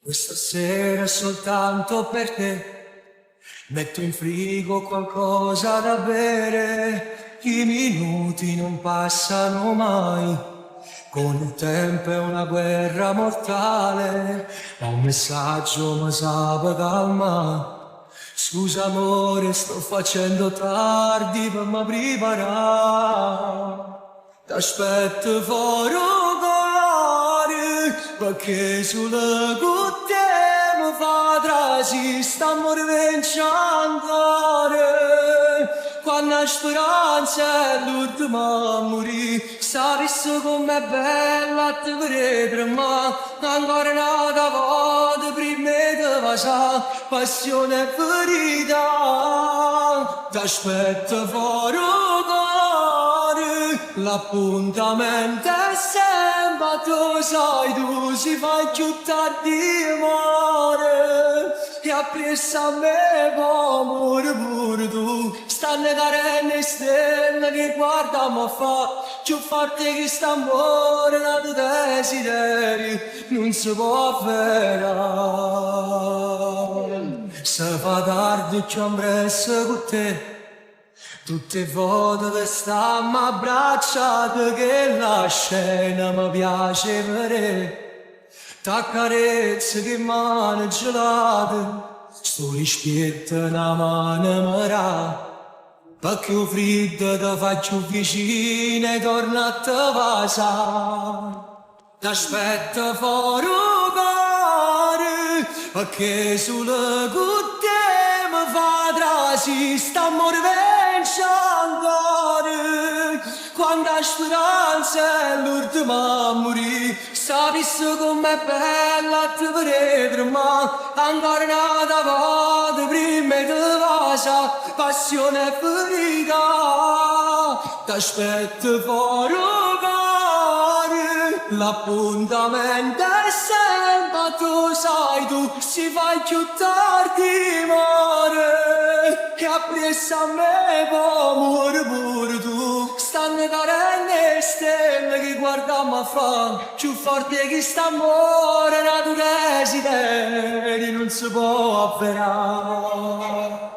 Questa sera è soltanto per te. Metto in frigo qualcosa da bere. I minuti non passano mai. Con il tempo è una guerra mortale. Ma un messaggio mi sa calma. Scusa amore, sto facendo tardi per mi preparare. T'aspetto fuori cuore, perché sulle cutte mi fa trasi, stiamo rivinciando. Quando la speranza è l'ultima a morire, sapessi com'è bella te vedere, ma ancora una volta prima di passare, passione e verità. T'aspetto fuori cuore, l'appuntamento è sempre, tu sai, tu si fa più tardi amore, e appresso a me amore pure tu, stanno carene stelle che guardiamo a fa, più forte che st'amore, la tua desideri, non si può avverare. Se fa tardi ci impresso con te, tutte volte che stiamo abbracciati, che la scena mi piace vedere. T'accarezzo che mano gelate, sto rispetto una mano mi dà. Perché il freddo ti faccio vicino e torno a te passare. T'aspetto fuori cuore, perché sulle cutte mi fa trasi, stiamo rivincendo. Quando la speranza è l'ultima a morire, sapessi com'è bella te vedere, ma ancora una volta prima di passare, passione e verità. T'aspetto fuori cuore, l'appuntamento è sempre, tu sai, tu si fa più tardi amore, e appresso a me amore pure tu, stanno carene stelle che guardiamo a fa, più forte che st'amore, la tua desideri non si può avverare.